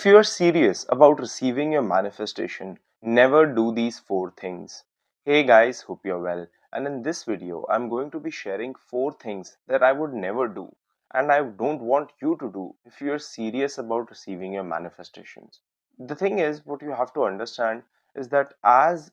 If you are serious about receiving your manifestation, never do these 4 things. Hey guys, hope you're well. And in this video, I'm going to be sharing 4 things that I would never do and I don't want you to do if you're serious about receiving your manifestations. The thing is, what you have to understand is that as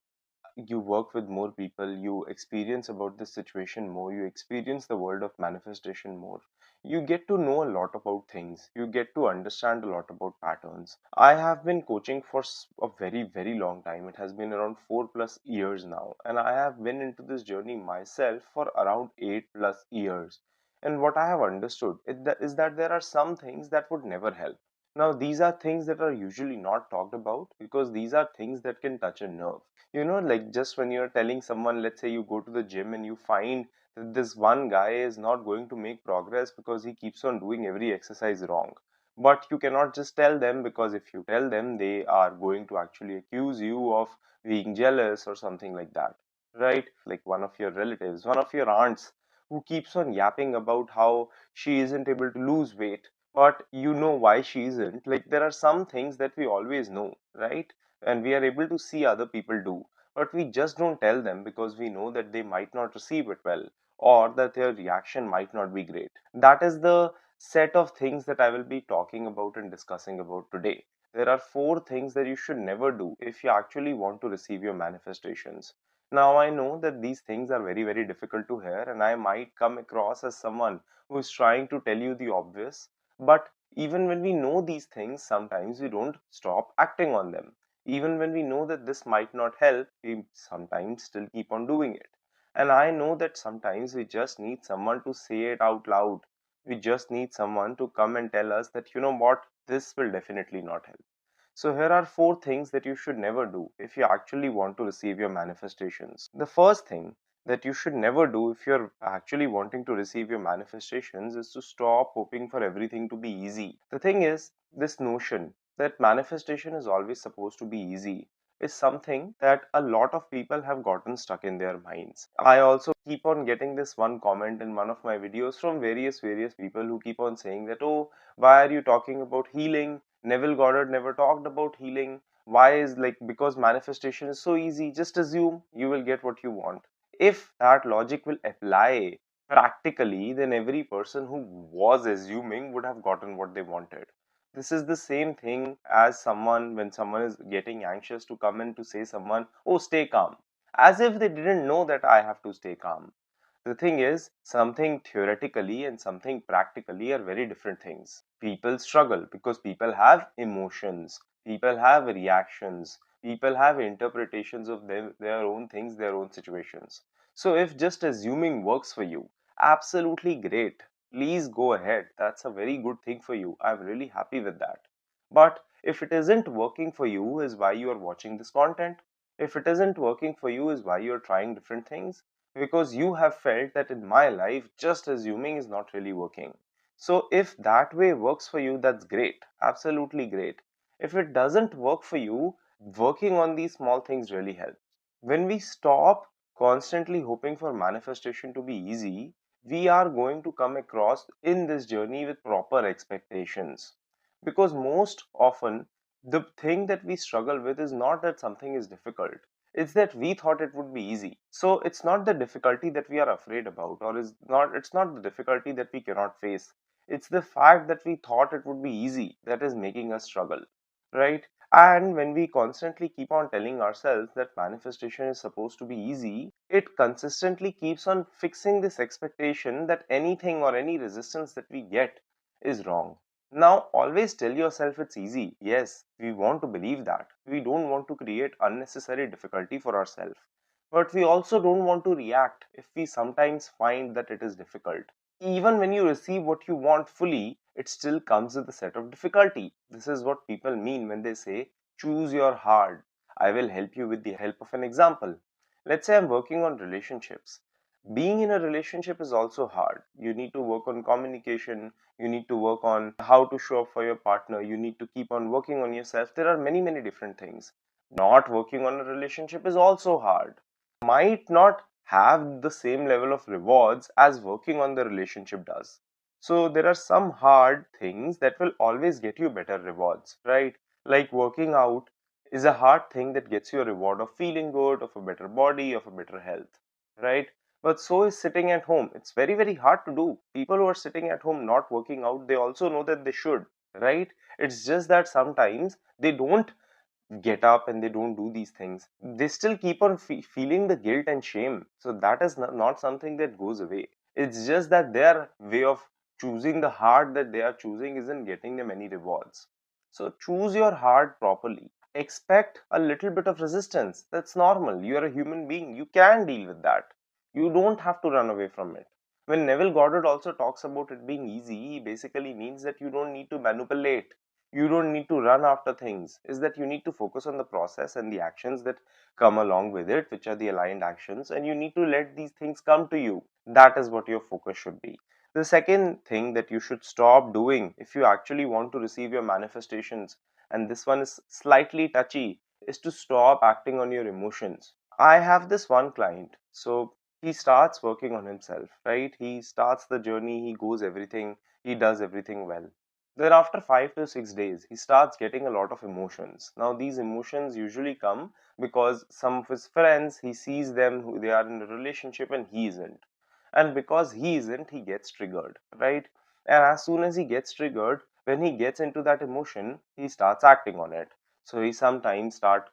you work with more people, you experience about this situation more, you experience the world of manifestation more, you get to know a lot about things, you get to understand a lot about patterns. I have been coaching for a very long time. It has been around 4+ years now, and I have been into this journey myself for around 8+ years. And what I have understood is that there are some things that would never help. Now these are things that are usually not talked about because these are things that can touch a nerve. Like just when you're telling someone, let's say you go to the gym and you find that this one guy is not going to make progress because he keeps on doing every exercise wrong. But you cannot just tell them, because if you tell them, they are going to actually accuse you of being jealous or something like that, right? Like one of your relatives, one of your aunts who keeps on yapping about how she isn't able to lose weight, but you know why she isn't. Like there are some things that we always know, right? And we are able to see other people do, but we just don't tell them because we know that they might not receive it well, or that their reaction might not be great. That is the set of things that I will be talking about and discussing about today. There are 4 things that you should never do if you actually want to receive your manifestations. Now I know that these things are very difficult to hear, and I might come across as someone who is trying to tell you the obvious, but even when we know these things, sometimes we don't stop acting on them. Even when we know that this might not help, we sometimes still keep on doing it. And I know that sometimes we just need someone to say it out loud. We just need someone to come and tell us that, you know what, this will definitely not help. So here are 4 things that you should never do if you actually want to receive your manifestations. The first thing that you should never do if you're actually wanting to receive your manifestations is to stop hoping for everything to be easy. The thing is, this notion that manifestation is always supposed to be easy is something that a lot of people have gotten stuck in their minds. I also keep on getting this one comment in one of my videos from various people who keep on saying that, oh, why are you talking about healing? Neville Goddard never talked about healing. Why is, like, because manifestation is so easy, just assume you will get what you want. If that logic will apply practically, then every person who was assuming would have gotten what they wanted. This is the same thing as someone, when someone is getting anxious, to come in to say someone, oh, stay calm, as if they didn't know that I have to stay calm. The thing is, something theoretically and something practically are very different things. People struggle because people have emotions, people have reactions, people have interpretations of their own things, their own situations. So if just assuming works for you, absolutely great. Please go ahead. That's a very good thing for you. I'm really happy with that. But if it isn't working for you, is why you are watching this content. If it isn't working for you, is why you're trying different things, because you have felt that in my life just assuming is not really working. So if that way works for you, that's great, absolutely great. If it doesn't work for you, working on these small things really helps. When we stop constantly hoping for manifestation to be easy, we are going to come across in this journey with proper expectations. Because most often the thing that we struggle with is not that something is difficult, it's that we thought it would be easy. So it's not the difficulty that we are afraid about, or it's not the difficulty that we cannot face. It's the fact that we thought it would be easy that is making us struggle, right? And when we constantly keep on telling ourselves that manifestation is supposed to be easy, it consistently keeps on fixing this expectation that anything or any resistance that we get is wrong. Now, always tell yourself it's easy. Yes, we want to believe that. We don't want to create unnecessary difficulty for ourselves. But we also don't want to react if we sometimes find that it is difficult. Even when you receive what you want fully, it still comes with a set of difficulty. This is what people mean when they say, choose your hard. I will help you with the help of an example. Let's say I'm working on relationships. Being in a relationship is also hard. You need to work on communication, you need to work on how to show up for your partner, you need to keep on working on yourself. There are many different things. Not working on a relationship is also hard. Might not have the same level of rewards as working on the relationship does. So there are some hard things that will always get you better rewards, right? Like working out is a hard thing that gets you a reward of feeling good, of a better body, of a better health, right? But so is sitting at home. It's very, very hard to do. People who are sitting at home not working out, they also know that they should, right? It's just that sometimes they don't get up and they don't do these things. They still keep on feeling the guilt and shame. So that is not something that goes away. It's just that their way of choosing the heart that they are choosing isn't getting them any rewards. So choose your heart properly. Expect a little bit of resistance. That's normal. You are a human being. You can deal with that. You don't have to run away from it. When Neville Goddard also talks about it being easy, he basically means that you don't need to manipulate, you don't need to run after things, is that you need to focus on the process and the actions that come along with it, which are the aligned actions, and you need to let these things come to you. That is what your focus should be. The second thing that you should stop doing if you actually want to receive your manifestations, and this one is slightly touchy, is to stop acting on your emotions. I have this one client, so he starts working on himself, right? He starts the journey, he goes everything, he does everything well. Then after 5 to 6 days, he starts getting a lot of emotions. Now these emotions usually come because some of his friends, he sees them, who they are in a relationship and he isn't. And because he isn't, he gets triggered, right? And as soon as he gets triggered, when he gets into that emotion, he starts acting on it. So he sometimes starts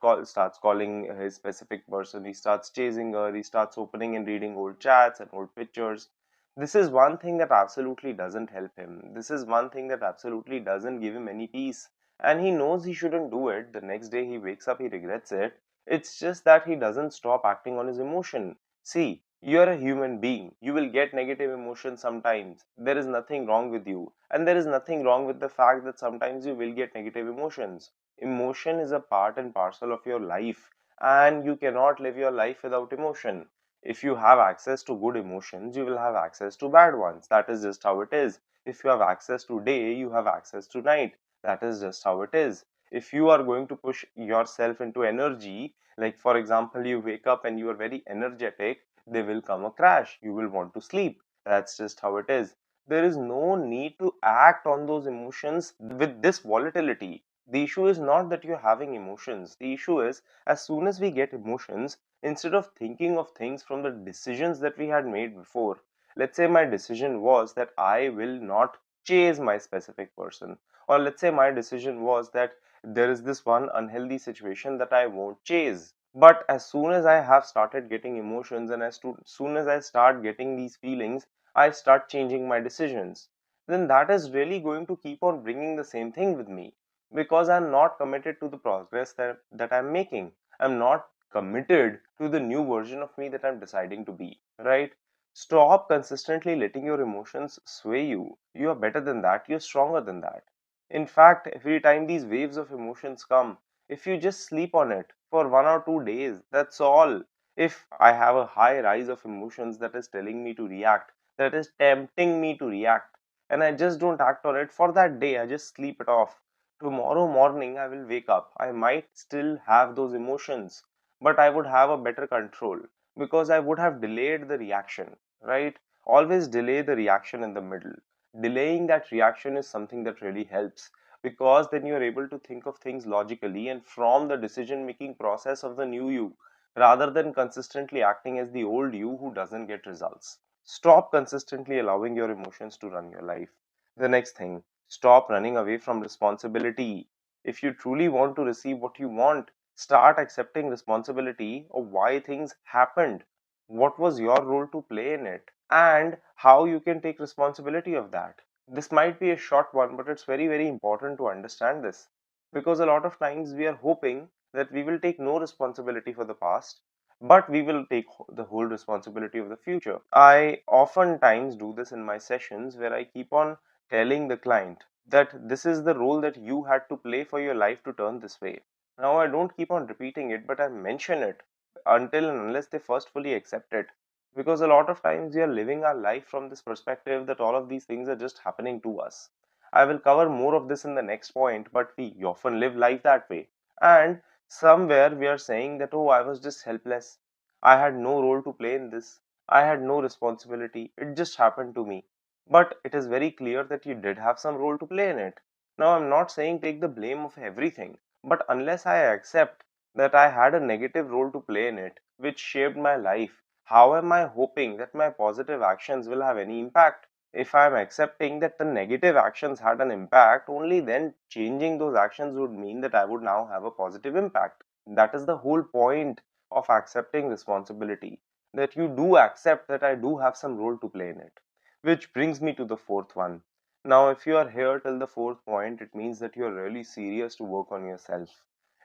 calling his specific person, he starts chasing her, he starts opening and reading old chats and old pictures. This is one thing that absolutely doesn't help him. This is one thing that absolutely doesn't give him any peace. And he knows he shouldn't do it. The next day he wakes up, he regrets it. It's just that he doesn't stop acting on his emotion. See, you're a human being. You will get negative emotions sometimes. There is nothing wrong with you. And there is nothing wrong with the fact that sometimes you will get negative emotions. Emotion is a part and parcel of your life. And you cannot live your life without emotion. If you have access to good emotions, you will have access to bad ones. That is just how it is. If you have access to day, you have access to night. That is just how it is. If you are going to push yourself into energy, like for example, you wake up and you are very energetic, there will come a crash. You will want to sleep. That's just how it is. There is no need to act on those emotions with this volatility. The issue is not that you're having emotions. The issue is, as soon as we get emotions, instead of thinking of things from the decisions that we had made before, let's say my decision was that I will not chase my specific person, or let's say my decision was that there is this one unhealthy situation that I won't chase. But as soon as I have started getting emotions and as soon as I start getting these feelings, I start changing my decisions, then that is really going to keep on bringing the same thing with me, because I'm not committed to the progress that I'm making. I'm not committed to the new version of me that I'm deciding to be, right? Stop consistently letting your emotions sway you. You are better than that, you're stronger than that. In fact, every time these waves of emotions come, if you just sleep on it for 1 or 2 days, that's all. If I have a high rise of emotions that is telling me to react, that is tempting me to react, and I just don't act on it for that day, I just sleep it off. Tomorrow morning, I will wake up. I might still have those emotions, but I would have a better control because I would have delayed the reaction, right? Always delay the reaction in the middle. Delaying that reaction is something that really helps, because then you're able to think of things logically and from the decision making process of the new you, rather than consistently acting as the old you who doesn't get results. Stop consistently allowing your emotions to run your life. The next thing, stop running away from responsibility. If you truly want to receive what you want, start accepting responsibility of why things happened. What was your role to play in it? And how you can take responsibility of that. This might be a short one, but it's very, very important to understand this, because a lot of times we are hoping that we will take no responsibility for the past, but we will take the whole responsibility of the future. I oftentimes do this in my sessions where I keep on telling the client that this is the role that you had to play for your life to turn this way. Now, I don't keep on repeating it, but I mention it until and unless they first fully accept it. Because a lot of times we are living our life from this perspective that all of these things are just happening to us. I will cover more of this in the next point, but we often live life that way. And somewhere we are saying that, oh, I was just helpless. I had no role to play in this. I had no responsibility. It just happened to me. but it is very clear that you did have some role to play in it. Now, I'm not saying take the blame of everything, but unless I accept that I had a negative role to play in it, which shaped my life, how am I hoping that my positive actions will have any impact? If I'm accepting that the negative actions had an impact, only then changing those actions would mean that I would now have a positive impact. That is the whole point of accepting responsibility, that you do accept that I do have some role to play in it. Which brings me to the fourth one. Now, if you are here till the fourth point, it means that you are really serious to work on yourself.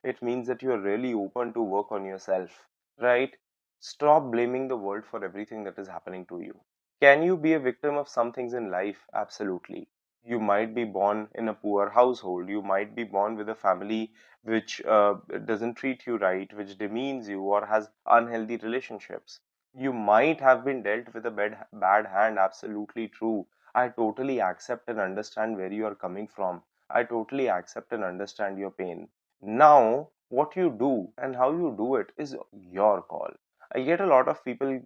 It means that you are really open to work on yourself, right? Stop blaming the world for everything that is happening to you. Can you be a victim of some things in life? Absolutely. You might be born in a poor household. You might be born with a family which doesn't treat you right, which demeans you, or has unhealthy relationships. You might have been dealt with a bad hand. Absolutely true. I totally accept and understand where you are coming from. I totally accept and understand your pain. Now, what you do and how you do it is your call. I get a lot of people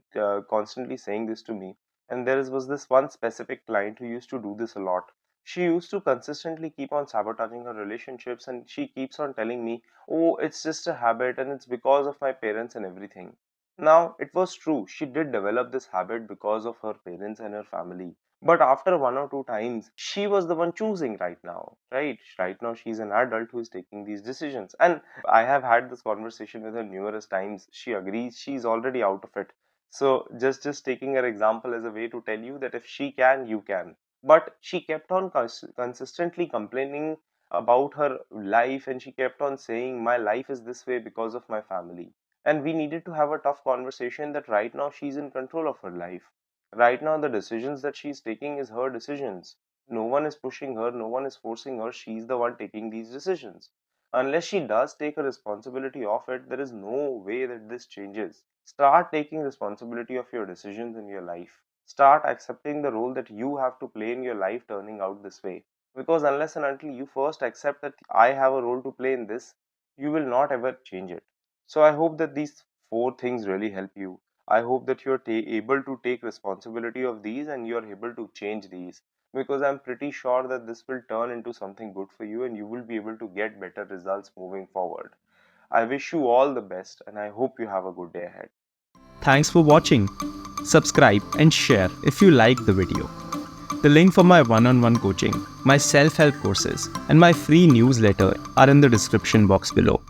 constantly saying this to me, and was this one specific client who used to do this a lot. She used to consistently keep on sabotaging her relationships, and she keeps on telling me, "Oh, it's just a habit, and it's because of my parents and everything." Now, it was true, she did develop this habit because of her parents and her family. But after one or two times, she was the one choosing right now, right? Right now, she's an adult who is taking these decisions. And I have had this conversation with her numerous times. She agrees she's already out of it. So, just taking her example as a way to tell you that if she can, you can. But she kept on consistently complaining about her life, and she kept on saying, "My life is this way because of my family." And we needed to have a tough conversation that right now she's in control of her life. Right now, the decisions that she's taking is her decisions. No one is pushing her, no one is forcing her. She's the one taking these decisions. Unless she does take a responsibility of it, there is no way that this changes. Start taking responsibility of your decisions in your life. Start accepting the role that you have to play in your life turning out this way. Because unless and until you first accept that I have a role to play in this, you will not ever change it. So I hope that these four things really help you. I hope that you're able to take responsibility of these and you're able to change these, because I'm pretty sure that this will turn into something good for you and you will be able to get better results moving forward. I wish you all the best and I hope you have a good day ahead. Thanks for watching. Subscribe and share if you liked the video. The link for my one-on-one coaching, my self-help courses, and my free newsletter are in the description box below.